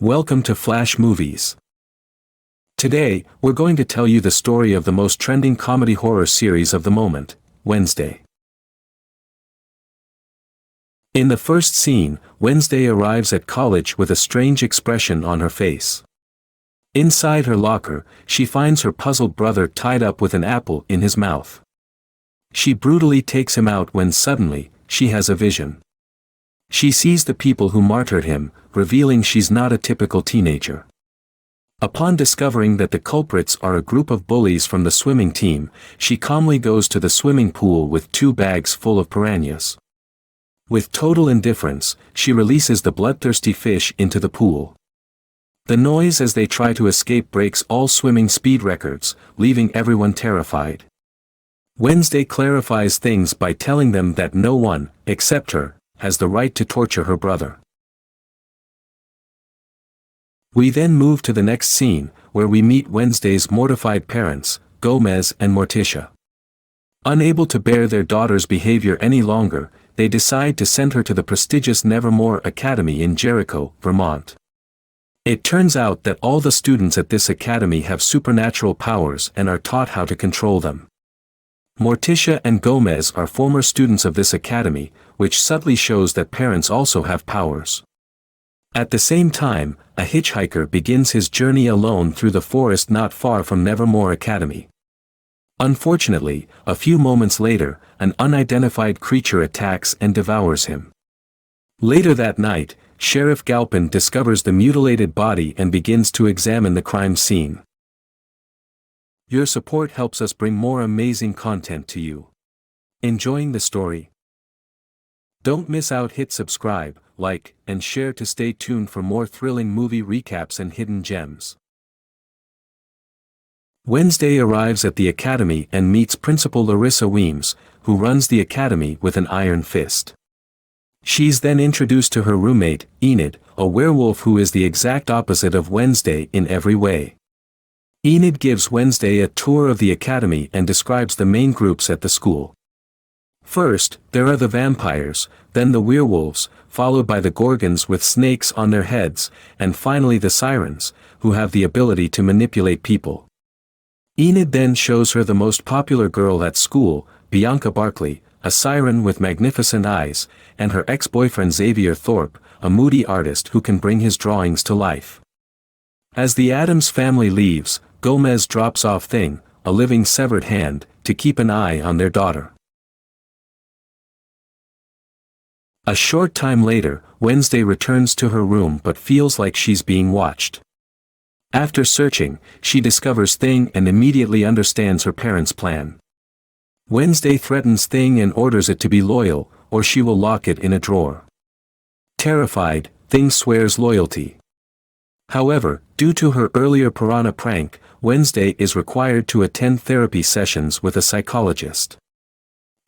Welcome to Flash Movies. Today, we're going to tell you the story of the most trending comedy horror series of the moment, Wednesday. In the first scene, Wednesday arrives at college with a strange expression on her face. Inside her locker, she finds her puzzled brother tied up with an apple in his mouth. She brutally takes him out when suddenly, she has a vision. She sees the people who martyred him, revealing she's not a typical teenager. Upon discovering that the culprits are a group of bullies from the swimming team, she calmly goes to the swimming pool with 2 bags full of piranhas. With total indifference, she releases the bloodthirsty fish into the pool. The noise as they try to escape breaks all swimming speed records, leaving everyone terrified. Wednesday clarifies things by telling them that no one, except her, has the right to torture her brother. We then move to the next scene, where we meet Wednesday's mortified parents, Gomez and Morticia. Unable to bear their daughter's behavior any longer, they decide to send her to the prestigious Nevermore Academy in Jericho, Vermont. It turns out that all the students at this academy have supernatural powers and are taught how to control them. Morticia and Gomez are former students of this academy, which subtly shows that parents also have powers. At the same time, a hitchhiker begins his journey alone through the forest not far from Nevermore Academy. Unfortunately, a few moments later, an unidentified creature attacks and devours him. Later that night, Sheriff Galpin discovers the mutilated body and begins to examine the crime scene. Your support helps us bring more amazing content to you. Enjoying the story? Don't miss out. Hit subscribe, like, and share to stay tuned for more thrilling movie recaps and hidden gems. Wednesday arrives at the academy and meets Principal Larissa Weems, who runs the academy with an iron fist. She's then introduced to her roommate, Enid, a werewolf who is the exact opposite of Wednesday in every way. Enid gives Wednesday a tour of the academy and describes the main groups at the school. First, there are the vampires, then the werewolves, followed by the gorgons with snakes on their heads, and finally the sirens, who have the ability to manipulate people. Enid then shows her the most popular girl at school, Bianca Barkley, a siren with magnificent eyes, and her ex-boyfriend Xavier Thorpe, a moody artist who can bring his drawings to life. As the Addams family leaves, Gomez drops off Thing, a living severed hand, to keep an eye on their daughter. A short time later, Wednesday returns to her room but feels like she's being watched. After searching, she discovers Thing and immediately understands her parents' plan. Wednesday threatens Thing and orders it to be loyal, or she will lock it in a drawer. Terrified, Thing swears loyalty. However, due to her earlier piranha prank, Wednesday is required to attend therapy sessions with a psychologist.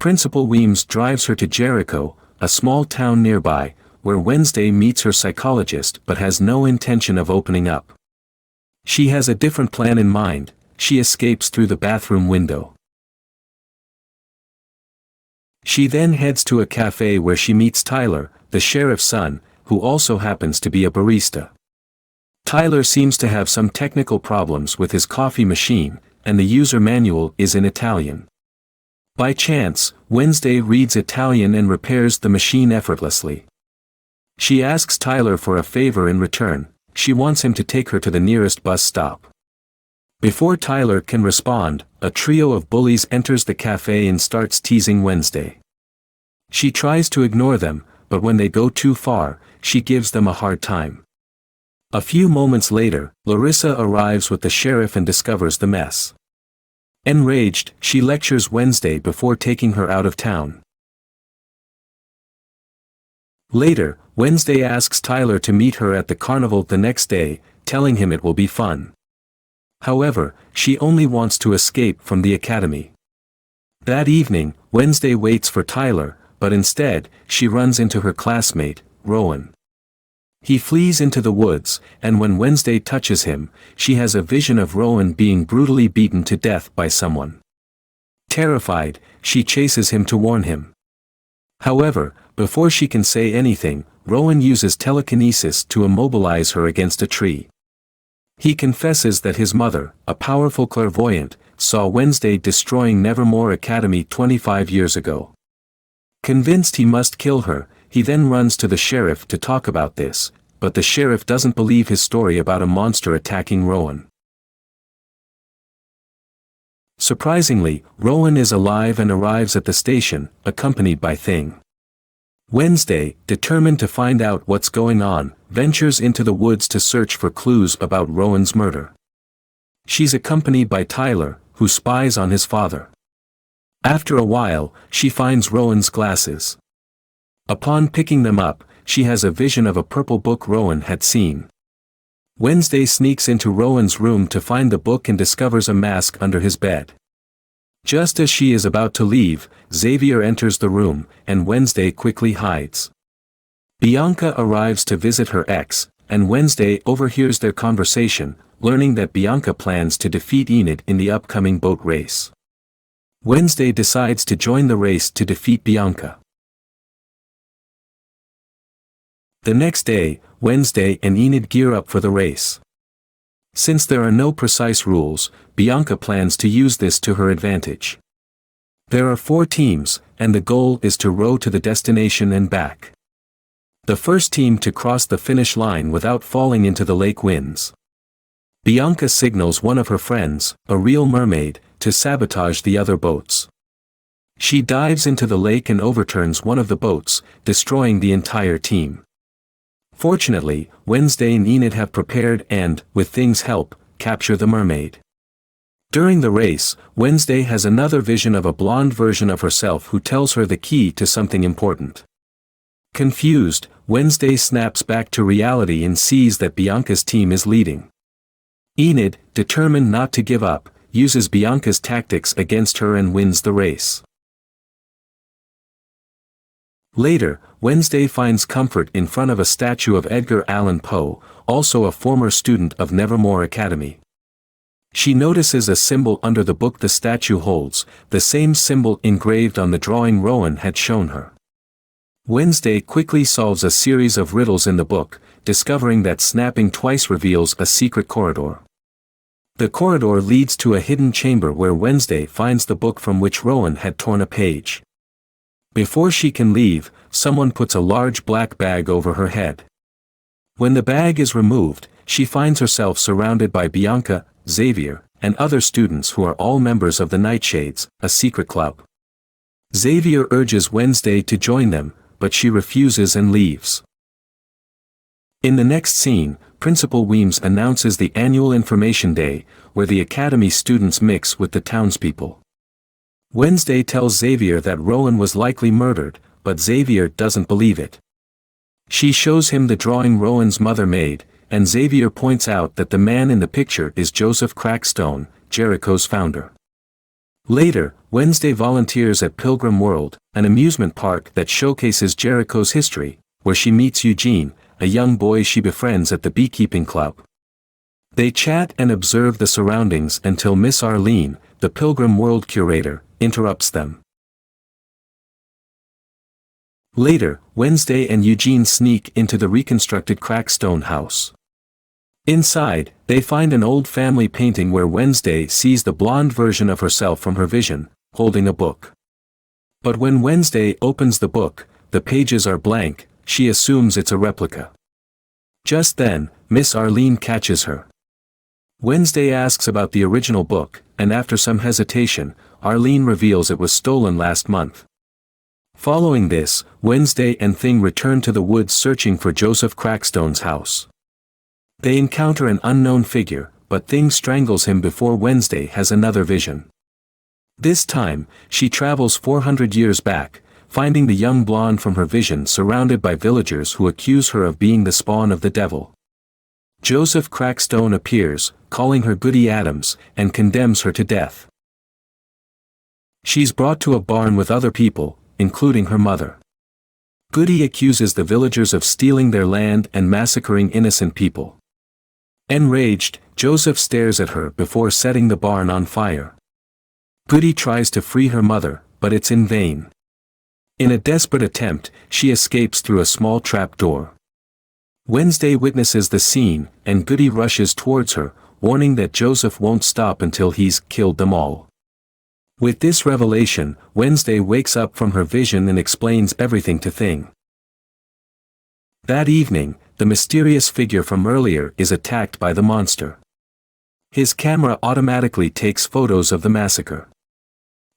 Principal Weems drives her to Jericho, a small town nearby, where Wednesday meets her psychologist but has no intention of opening up. She has a different plan in mind. She escapes through the bathroom window. She then heads to a cafe where she meets Tyler, the sheriff's son, who also happens to be a barista. Tyler seems to have some technical problems with his coffee machine, and the user manual is in Italian. By chance, Wednesday reads Italian and repairs the machine effortlessly. She asks Tyler for a favor in return. She wants him to take her to the nearest bus stop. Before Tyler can respond, a trio of bullies enters the cafe and starts teasing Wednesday. She tries to ignore them, but when they go too far, she gives them a hard time. A few moments later, Larissa arrives with the sheriff and discovers the mess. Enraged, she lectures Wednesday before taking her out of town. Later, Wednesday asks Tyler to meet her at the carnival the next day, telling him it will be fun. However, she only wants to escape from the academy. That evening, Wednesday waits for Tyler, but instead, she runs into her classmate, Rowan. He flees into the woods, and when Wednesday touches him, she has a vision of Rowan being brutally beaten to death by someone. Terrified, she chases him to warn him. However, before she can say anything, Rowan uses telekinesis to immobilize her against a tree. He confesses that his mother, a powerful clairvoyant, saw Wednesday destroying Nevermore Academy 25 years ago. Convinced he must kill her, he then runs to the sheriff to talk about this, but the sheriff doesn't believe his story about a monster attacking Rowan. Surprisingly, Rowan is alive and arrives at the station, accompanied by Thing. Wednesday, determined to find out what's going on, ventures into the woods to search for clues about Rowan's murder. She's accompanied by Tyler, who spies on his father. After a while, she finds Rowan's glasses. Upon picking them up, she has a vision of a purple book Rowan had seen. Wednesday sneaks into Rowan's room to find the book and discovers a mask under his bed. Just as she is about to leave, Xavier enters the room, and Wednesday quickly hides. Bianca arrives to visit her ex, and Wednesday overhears their conversation, learning that Bianca plans to defeat Enid in the upcoming boat race. Wednesday decides to join the race to defeat Bianca. The next day, Wednesday and Enid gear up for the race. Since there are no precise rules, Bianca plans to use this to her advantage. There are 4 teams, and the goal is to row to the destination and back. The first team to cross the finish line without falling into the lake wins. Bianca signals one of her friends, a real mermaid, to sabotage the other boats. She dives into the lake and overturns one of the boats, destroying the entire team. Fortunately, Wednesday and Enid have prepared and, with Thing's help, capture the mermaid. During the race, Wednesday has another vision of a blonde version of herself who tells her the key to something important. Confused, Wednesday snaps back to reality and sees that Bianca's team is leading. Enid, determined not to give up, uses Bianca's tactics against her and wins the race. Later, Wednesday finds comfort in front of a statue of Edgar Allan Poe, also a former student of Nevermore Academy. She notices a symbol under the book the statue holds, the same symbol engraved on the drawing Rowan had shown her. Wednesday quickly solves a series of riddles in the book, discovering that snapping twice reveals a secret corridor. The corridor leads to a hidden chamber where Wednesday finds the book from which Rowan had torn a page. Before she can leave, someone puts a large black bag over her head. When the bag is removed, she finds herself surrounded by Bianca, Xavier, and other students who are all members of the Nightshades, a secret club. Xavier urges Wednesday to join them, but she refuses and leaves. In the next scene, Principal Weems announces the annual information day, where the academy students mix with the townspeople. Wednesday tells Xavier that Rowan was likely murdered, but Xavier doesn't believe it. She shows him the drawing Rowan's mother made, and Xavier points out that the man in the picture is Joseph Crackstone, Jericho's founder. Later, Wednesday volunteers at Pilgrim World, an amusement park that showcases Jericho's history, where she meets Eugene, a young boy she befriends at the beekeeping club. They chat and observe the surroundings until Miss Arlene, the Pilgrim World curator, interrupts them. Later, Wednesday and Eugene sneak into the reconstructed Crackstone house. Inside, they find an old family painting where Wednesday sees the blonde version of herself from her vision, holding a book. But when Wednesday opens the book, the pages are blank, she assumes it's a replica. Just then, Miss Arlene catches her. Wednesday asks about the original book, and after some hesitation, Arlene reveals it was stolen last month. Following this, Wednesday and Thing return to the woods searching for Joseph Crackstone's house. They encounter an unknown figure, but Thing strangles him before Wednesday has another vision. This time, she travels 400 years back, finding the young blonde from her vision surrounded by villagers who accuse her of being the spawn of the devil. Joseph Crackstone appears, calling her Goody Addams, and condemns her to death. She's brought to a barn with other people, including her mother. Goody accuses the villagers of stealing their land and massacring innocent people. Enraged, Joseph stares at her before setting the barn on fire. Goody tries to free her mother, but it's in vain. In a desperate attempt, she escapes through a small trap door. Wednesday witnesses the scene, and Goody rushes towards her, warning that Joseph won't stop until he's killed them all. With this revelation, Wednesday wakes up from her vision and explains everything to Thing. That evening, the mysterious figure from earlier is attacked by the monster. His camera automatically takes photos of the massacre.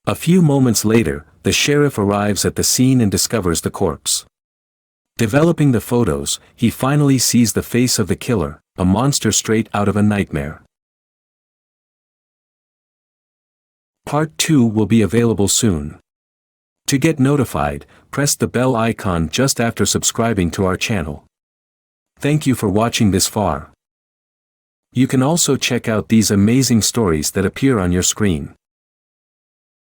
A few moments later, the sheriff arrives at the scene and discovers the corpse. Developing the photos, he finally sees the face of the killer, a monster straight out of a nightmare. Part 2 will be available soon. To get notified, press the bell icon just after subscribing to our channel. Thank you for watching this far. You can also check out these amazing stories that appear on your screen.